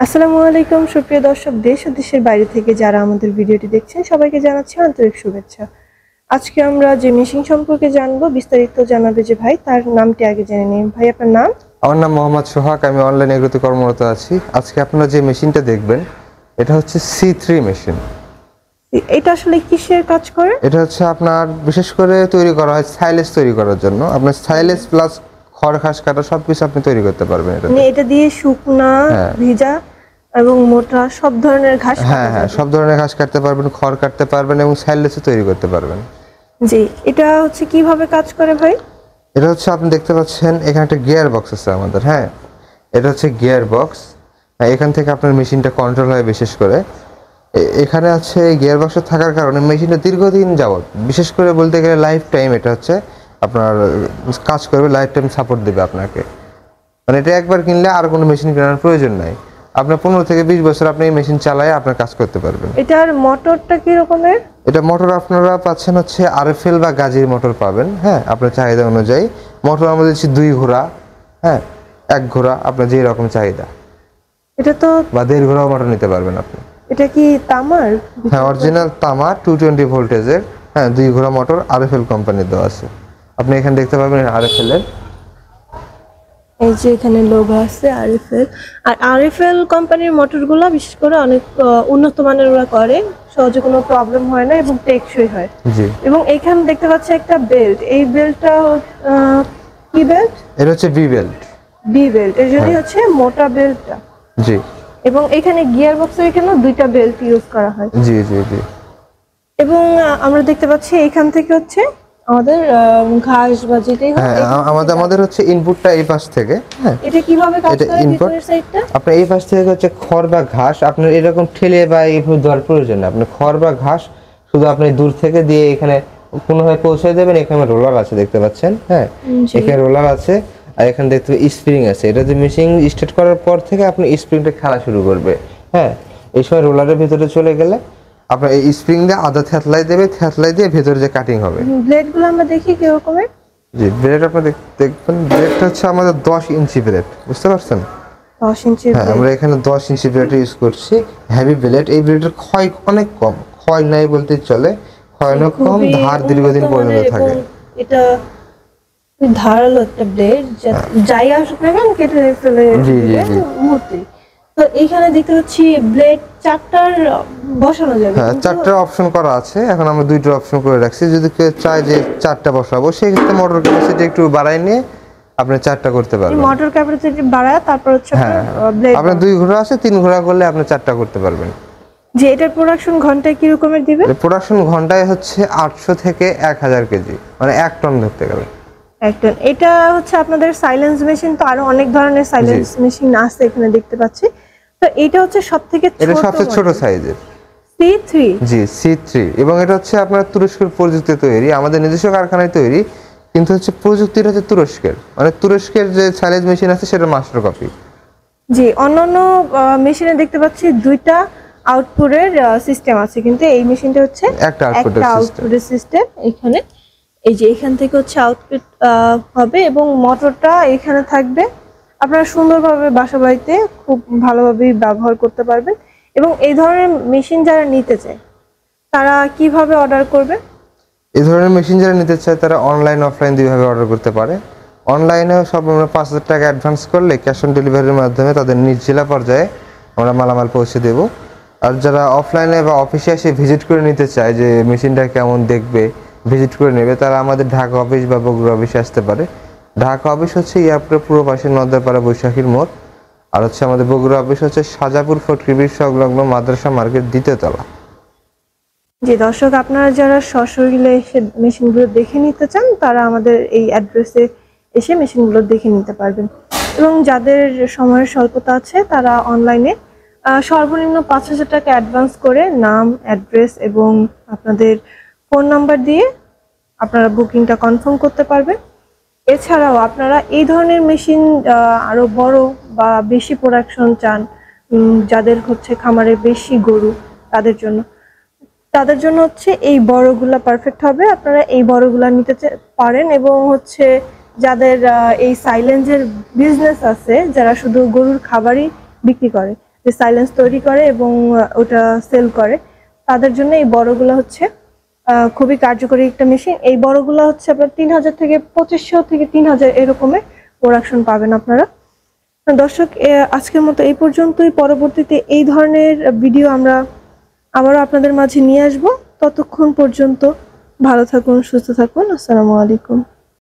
আসসালামু আলাইকুম সুপ্রিয় দর্শক, দেশ ও দেশের বাইরে থেকে যারা আমাদের ভিডিওটি দেখছেন সবাইকে জানাচ্ছি আন্তরিক শুভেচ্ছা। আজকে আমরা যে মেশিন সম্পর্কে জানবো, বিস্তারিত জানাবে যে ভাই, তার নামটি আগে জেনে নিন। ভাই, আপনার নাম? আমার নাম মোহাম্মদ সোহাগ, আমি অনলাইন এগ্রোতে কর্মরত আছি। আজকে আপনারা যে মেশিনটা দেখবেন এটা হচ্ছে C3 মেশিন। এটা আসলে কিসের কাজ করে? এটা হচ্ছে আপনার বিশেষ করে তৈরি করা হয় সাইলেজ তৈরি করার জন্য। আপনার সাইলেজ প্লাস খড় ঘাস কাটা সবকিছু আপনি তৈরি করতে পারবেন এটা। মানে এটা দিয়ে শুকনা, ভিজা এবং মোটা সব ধরনের ঘাস কাটা হ্যাঁ, যাবে? সব ধরনের ঘাস কাটতে পারবেন, খড় কাটতে পারবেন এবং সাইলেজও তৈরি করতে পারবেন। জি, এটা হচ্ছে কিভাবে কাজ করে ভাই? এটা হচ্ছে আপনি দেখতে পাচ্ছেন এখানে একটা গিয়ার বক্স আছে আমাদের। হ্যাঁ, এটা হচ্ছে গিয়ার বক্স। এখান থেকে আপনার মেশিনটা কন্ট্রোল হয়। বিশেষ করে এখানে আছে গিয়ার বক্স থাকার কারণে মেশিনটা দীর্ঘদিন যাবত, বিশেষ করে বলতে গেলে লাইফ টাইম এটা হচ্ছে আপনার কাজ করবে, লাইফ টাইম সাপোর্ট দেবে আপনাকে। মানে এটা একবার কিনলে আর কোনো মেশিন কেনার প্রয়োজন নাই। আপনার 15 থেকে 20 বছর আপনি এই মেশিন চালায় আপনার কাজ করতে পারবেন। এটার মোটরটা কি রকমের? এটা মোটর আপনারা পাচ্ছেন হচ্ছে RFL বা গাজির মোটর পাবেন। হ্যাঁ, আপনার চাহিদা অনুযায়ী মোটর আমাদের হচ্ছে 2 ঘোড়া, হ্যাঁ 1 ঘোড়া, আপনার যে রকম চাহিদা। এটা তো বা 1.5 ঘোড়াও মোটর নিতে পারবেন আপনি। এটা কি তামার? হ্যাঁ, অরিজিনাল তামা 220 ভোল্টেজের। হ্যাঁ, 2 ঘোড়া মোটর RFL কোম্পানির দেওয়া আছে। আপনি এখানে দেখতে পাবেন RFL এর। এই যে এখানে লোগো আছে আরএফএল। আর আরএফএল কোম্পানির মোটরগুলো বিশেষ করে অনেক উন্নত মানের ওরা করে, সহজে কোনো প্রবলেম হয় না এবং টেকসই হয়। জি। এবং এখানে দেখতে পাচ্ছি একটা বেল্ট। এই বেল্টটা কি বেল্ট? এটা হচ্ছে বি বেল্ট। বি বেল্ট, এর জন্য হচ্ছে মোটা বেল্টটা। জি। এবং এখানে গিয়ার বক্সের এখানেও দুইটা বেল্ট ইউজ করা হয়। জি জি জি। এবং আমরা দেখতে পাচ্ছি এখান থেকে হচ্ছে আমাদের ঘাস বা যেটাই হোক, হ্যাঁ, আমাদের হচ্ছে ইনপুটটা এই পাশ থেকে। হ্যাঁ, এটা কিভাবে কাজ এটা করে ইনপুট। ভিতরের সাইডটা? আপনার এই পাশ থেকে হচ্ছে খড় বা ঘাস আপনার এরকম ঠেলে বা এইভাবে দেওয়ার প্রয়োজন না। আপনি খড় বা ঘাস শুধু আপনি দূর থেকে দিয়ে এখানে কোনোভাবে পৌঁছে দেবেন। এখানে রোলার আছে দেখতে পাচ্ছেন। হ্যাঁ, এখানে রোলার আছে আর এখানে দেখতে স্প্রিং আছে। এটা যে মেশিন স্টার্ট করার পর থেকে আপনি স্প্রিংটা খেলা শুরু করবে। হ্যাঁ, এই সময় রোলারের ভিতরে চলে গেলে আপনার এই স্প্রিং দিয়ে আধা থ্যাতলাই দেবে, থ্যাতলাই দিয়ে ভেতরে যে কাটিং হবে। ব্লেডগুলো আমরা দেখি কি রকমের। জি, ব্লেড আপনি দেখবেন, ব্লেডটা হচ্ছে আমাদের 10 ইঞ্চি ব্লেড, বুঝতে পারছেন? 10 ইঞ্চি? হ্যাঁ, আমরা এখানে 10 ইঞ্চি ব্লেড ইউজ করছি, হেভি ব্লেড। এই ব্লেডের ক্ষয় অনেক কম, ক্ষয় নাই বলতে চলে, ক্ষয় অনেক কম, ধার দীর্ঘদিন পর্যন্ত থাকে। এটা ধারালো একটা ব্লেড, যাই আসুক না কেন কেটে ফেলে জি জি জি। মুহূর্তে। তো এখানে দেখতে পাচ্ছি ব্লেড চারটার বসানো যাবে। হ্যাঁ, 4টা অপশন করা আছে। এখন আমরা 2টা অপশন করে রাখছি। যদি কেউ চায় যে 4টা বসাবো, সেই ক্ষেত্রে মোটর ক্যাপাসিটি একটু বাড়ায় নিয়ে আপনি 4টা করতে পারবেন। মোটর ক্যাপাসিটি বাড়ায় তারপর হচ্ছে হ্যাঁ, ব্লেড। আপনার 2 ঘোড়া আছে, 3 ঘোড়া করলে আপনি 4টা করতে পারবেন। যে এটার প্রোডাকশন ঘন্টায় কি রকমের দিবে? প্রোডাকশন ঘন্টায় হচ্ছে 800 থেকে 1000 কেজি, মানে 1 টন ধরতে গেলে। 1 টন। এটা হচ্ছে আপনাদের সাইলেন্স মেশিন, তো আরো অনেক ধরনের সাইলেন্স মেশিন আছে এখানে দেখতে পাচ্ছি। তো এটা হচ্ছে সবথেকে ছোট, এটা সবচেয়ে ছোট সাইজের C3। জি, C3। এবং এটা হচ্ছে আপনার তুরস্কের প্রযুক্তি তৈরি, আমাদের নিজস্ব কারখানায় তৈরি, কিন্তু হচ্ছে প্রযুক্তিটা হচ্ছে তুরস্কের। মানে তুরস্কের যে সাইলেজ মেশিন আছে সেটা মাস্টার কপি। জি, অন্যান্য মেশিনে দেখতে পাচ্ছি দুইটা আউটপুটের সিস্টেম আছে, কিন্তু এই মেশিনটা হচ্ছে একটা আউটপুটের সিস্টেম। এখানে এই যে এখান থেকে হচ্ছে আউটপুট হবে এবং মোটরটা এখানে থাকবে। আপনারা সুন্দরভাবে বাসাবাড়িতে খুব ভালোভাবে ব্যবহার করতে পারবেন। এবং এই ধরনের মেশিন যারা নিতে চায় তারা কিভাবে অর্ডার করবে? এই ধরনের মেশিন যারা নিতে চায় তারা অনলাইন অফলাইন দুইভাবে অর্ডার করতে পারে। অনলাইনে সর্বনিম্ন 5000 টাকা অ্যাডভান্স করলে ক্যাশ অন ডেলিভারির মাধ্যমে তাদের নিজ জেলা পর্যায়ে আমরা মালামাল পৌঁছে দেব। আর যারা অফলাইনে বা অফিসে এসে ভিজিট করে নিতে চায় যে মেশিনটা কেমন দেখবে, ভিজিট করে নেবে, তারা আমাদের ঢাকা অফিস বা বগুড়া অফিসে আসতে পারে। ঢাকা অফিস হচ্ছে এয়ারপোর্টের পূর্ব পাশে নদারপাড়া বৈশাখীর মোড়, আর হচ্ছে আমাদের বগুড়া অফিস হচ্ছে সাজাপুর ফটকিবির সংলগ্ন মাদ্রাসা মার্কেট 2য় তলা। জি দর্শক, আপনারা যারা সশরীরে এসে মেশিনগুলো দেখে নিতে চান তারা আমাদের এই অ্যাড্রেসে এসে মেশিনগুলো দেখে নিতে পারবেন। এবং যাদের সময়ের স্বল্পতা আছে তারা অনলাইনে সর্বনিম্ন 5000 টাকা অ্যাডভান্স করে নাম, অ্যাড্রেস এবং আপনাদের ফোন নাম্বার দিয়ে আপনারা বুকিংটা কনফার্ম করতে পারবেন। এছাড়াও আপনারা এই ধরনের মেশিন আরো বড় বা বেশি প্রোডাকশন চান, যাদের হচ্ছে খামারে বেশি গরু, তাদের জন্য হচ্ছে এই বড়গুলা পারফেক্ট হবে। আপনারা এই বড়গুলা নিতে পারেন। এবং হচ্ছে যাদের এই সাইলেন্সের বিজনেস আছে, যারা শুধু গরুর খাবারই বিক্রি করে, যে সাইলেন্স তৈরি করে এবং ওটা সেল করে, তাদের জন্য এই বড়গুলো হচ্ছে খুবই কার্যকরী একটা মেশিন। এই বড়গুলো হচ্ছে আপনার 3000 থেকে 2500 থেকে 3000 এরকমের প্রোডাকশন পাবেন আপনারা। দর্শক, আজকের মতো এই পর্যন্তই। পরবর্তীতে এই ধরনের ভিডিও আমরা আবারও আপনাদের মাঝে নিয়ে আসব। ততক্ষণ পর্যন্ত ভালো থাকুন, সুস্থ থাকুন। আসসালামু আলাইকুম।